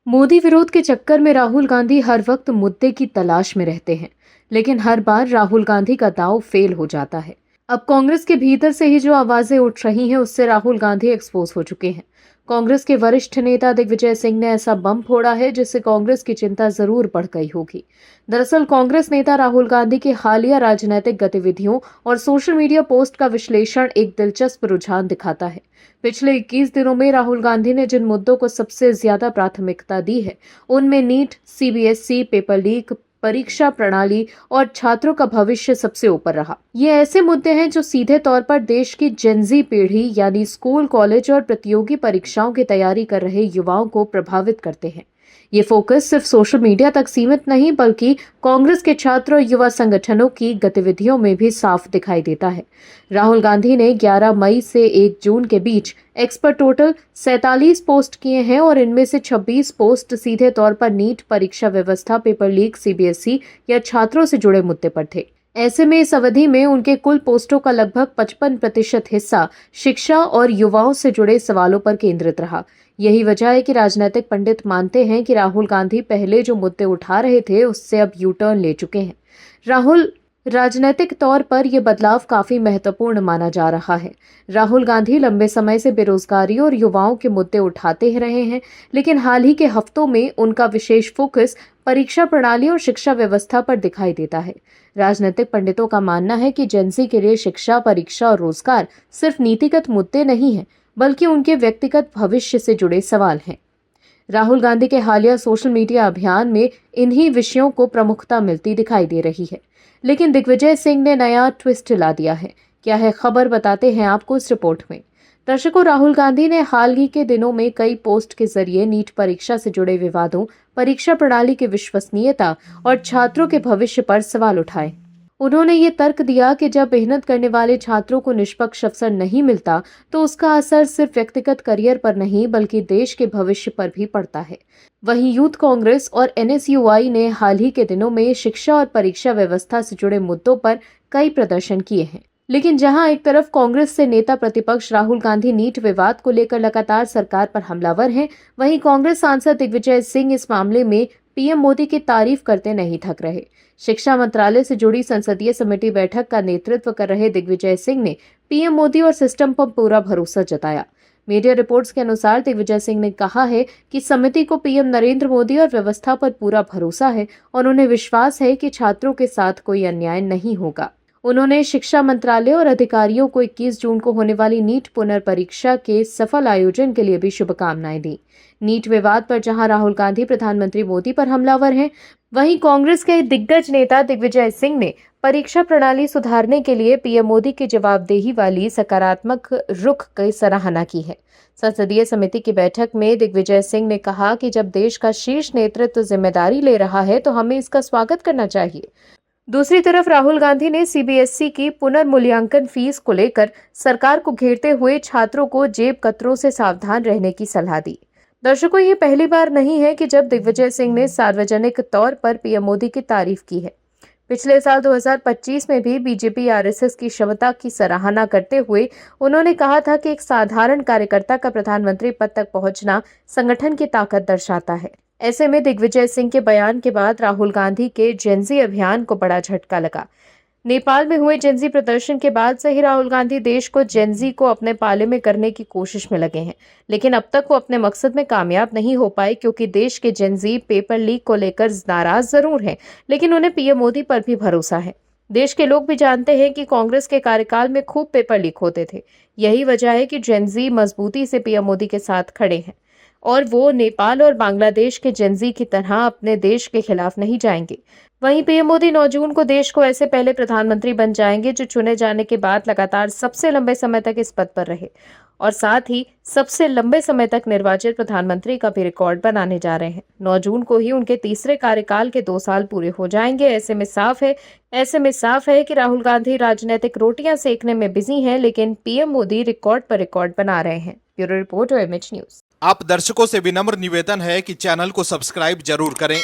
मोदी विरोध के चक्कर में राहुल गांधी हर वक्त मुद्दे की तलाश में रहते हैं, लेकिन हर बार राहुल गांधी का दांव फेल हो जाता है। अब कांग्रेस के भीतर से ही जो आवाजें उठ रही हैं, उससे राहुल गांधी एक्सपोज हो चुके हैं। कांग्रेस के वरिष्ठ नेता दिग्विजय सिंह ने ऐसा बम फोड़ा है जिससे कांग्रेस की चिंता जरूर बढ़ गई होगी। दरअसल कांग्रेस नेता राहुल गांधी की हालिया राजनीतिक गतिविधियों और सोशल मीडिया पोस्ट का विश्लेषण एक दिलचस्प रुझान दिखाता है। पिछले 21 दिनों में राहुल गांधी ने जिन मुद्दों को सबसे ज्यादा प्राथमिकता दी है, उनमें नीट, सीबीएसई, पेपर लीक, परीक्षा प्रणाली और छात्रों का भविष्य सबसे ऊपर रहा। ये ऐसे मुद्दे हैं जो सीधे तौर पर देश की जेनजी पीढ़ी यानी स्कूल, कॉलेज और प्रतियोगी परीक्षाओं की तैयारी कर रहे युवाओं को प्रभावित करते हैं। ये फोकस सिर्फ सोशल मीडिया तक सीमित नहीं, बल्कि कांग्रेस के छात्र और युवा संगठनों की गतिविधियों में भी साफ दिखाई देता है। राहुल गांधी ने 11 मई से 1 जून के बीच एक्स पर टोटल 47 पोस्ट किए हैं और इनमें से 26 पोस्ट सीधे तौर पर नीट, परीक्षा व्यवस्था, पेपर लीक, सीबीएसई या छात्रों से जुड़े मुद्दे पर थे। ऐसे में इस अवधि में उनके कुल पोस्टों का लगभग 55% हिस्सा शिक्षा और युवाओं से जुड़े सवालों पर केंद्रित रहा। यही वजह है कि राजनीतिक पंडित मानते हैं कि राहुल गांधी पहले जो मुद्दे उठा रहे थे, उससे अब यू टर्न ले चुके हैं। राहुल राजनीतिक तौर पर यह बदलाव काफी महत्वपूर्ण माना जा रहा है। राहुल गांधी लंबे समय से बेरोजगारी और युवाओं के मुद्दे उठाते ही रहे हैं, लेकिन हाल ही के हफ्तों में उनका विशेष फोकस परीक्षा प्रणाली और शिक्षा व्यवस्था पर दिखाई देता है। राजनीतिक पंडितों का मानना है कि जेनजी के लिए शिक्षा, परीक्षा और रोजगार सिर्फ नीतिगत मुद्दे नहीं हैं, बल्कि उनके व्यक्तिगत भविष्य से जुड़े सवाल हैं। राहुल गांधी के हालिया सोशल मीडिया अभियान में इन्हीं विषयों को प्रमुखता मिलती दिखाई दे रही है। लेकिन दिग्विजय सिंह ने नया ट्विस्ट ला दिया है। क्या है खबर, बताते हैं आपको इस रिपोर्ट में। दर्शकों, राहुल गांधी ने हाल ही के दिनों में कई पोस्ट के जरिए नीट परीक्षा से जुड़े विवादों, परीक्षा प्रणाली की विश्वसनीयता और छात्रों के भविष्य पर सवाल उठाए। उन्होंने ये तर्क दिया कि जब मेहनत करने वाले छात्रों को निष्पक्ष अवसर नहीं मिलता, तो उसका असर सिर्फ व्यक्तिगत करियर पर नहीं, बल्कि देश के भविष्य पर भी पड़ता है। वहीं यूथ कांग्रेस और एनएसयूआई ने हाल ही के दिनों में शिक्षा और परीक्षा व्यवस्था से जुड़े मुद्दों पर कई प्रदर्शन किए हैं। लेकिन जहां एक तरफ कांग्रेस से नेता प्रतिपक्ष राहुल गांधी नीट विवाद को लेकर लगातार सरकार पर हमलावर हैं, वहीं कांग्रेस सांसद दिग्विजय सिंह इस मामले में पीएम मोदी की तारीफ करते नहीं थक रहे। शिक्षा मंत्रालय से जुड़ी संसदीय समिति बैठक का नेतृत्व कर रहे दिग्विजय सिंह ने पीएम मोदी और सिस्टम पर पूरा भरोसा जताया। मीडिया रिपोर्ट्स के अनुसार दिग्विजय सिंह ने कहा है कि समिति को पीएम नरेंद्र मोदी और व्यवस्था पर पूरा भरोसा है और उन्हें विश्वास है कि छात्रों के साथ कोई अन्याय नहीं होगा। उन्होंने शिक्षा मंत्रालय और अधिकारियों को 21 जून को होने वाली नीट पुनर्परीक्षा के सफल आयोजन के लिए भी शुभकामनाएं दी। नीट विवाद पर जहां राहुल गांधी प्रधानमंत्री मोदी पर हमलावर हैं, वहीं कांग्रेस के दिग्गज नेता दिग्विजय सिंह ने परीक्षा प्रणाली सुधारने के लिए पीएम मोदी की जवाबदेही वाली सकारात्मक रुख की सराहना की है। संसदीय समिति की बैठक में दिग्विजय सिंह ने कहा कि जब देश का शीर्ष नेतृत्व जिम्मेदारी ले रहा है, तो हमें इसका स्वागत करना चाहिए। दूसरी तरफ राहुल गांधी ने सीबीएसई की पुनर्मूल्यांकन फीस को लेकर सरकार को घेरते हुए छात्रों को जेब कतरों से सावधान रहने की सलाह दी। दर्शकों, ये पहली बार नहीं है कि जब दिग्विजय सिंह ने सार्वजनिक तौर पर पीएम मोदी की तारीफ की है। पिछले साल 2025 में भी बीजेपी आरएसएस की क्षमता की सराहना करते हुए उन्होंने कहा था कि एक साधारण कार्यकर्ता का प्रधानमंत्री पद तक पहुंचना संगठन की ताकत दर्शाता है। ऐसे में दिग्विजय सिंह के बयान के बाद राहुल गांधी के जेनजी अभियान को बड़ा झटका लगा। नेपाल में हुए जेनजी प्रदर्शन के बाद से ही राहुल गांधी देश को जेनजी को अपने पाले में करने की कोशिश में लगे हैं, लेकिन अब तक वो अपने मकसद में कामयाब नहीं हो पाए, क्योंकि देश के जेनजी पेपर लीक को लेकर नाराज जरूर हैं, लेकिन उन्हें पीएम मोदी पर भी भरोसा है। देश के लोग भी जानते हैं कि कांग्रेस के कार्यकाल में खूब पेपर लीक होते थे। यही वजह है कि जेनजी मजबूती से पीएम मोदी के साथ खड़े हैं और वो नेपाल और बांग्लादेश के जेनजी की तरह अपने देश के खिलाफ नहीं जाएंगे। वहीं पीएम मोदी 9 जून को देश को ऐसे पहले प्रधानमंत्री बन जाएंगे जो चुने जाने के बाद लगातार सबसे लंबे समय तक इस पद पर रहे और साथ ही सबसे लंबे समय तक निर्वाचित प्रधानमंत्री का भी रिकॉर्ड बनाने जा रहे हैं। 9 जून को ही उनके तीसरे कार्यकाल के 2 साल पूरे हो जाएंगे। ऐसे में साफ है कि राहुल गांधी राजनीतिक रोटियां सेकने में बिजी हैं, लेकिन पीएम मोदी रिकॉर्ड पर रिकॉर्ड बना रहे हैं। Bureau report, OMH news. आप दर्शकों से विनम्र निवेदन है कि चैनल को सब्सक्राइब जरूर करें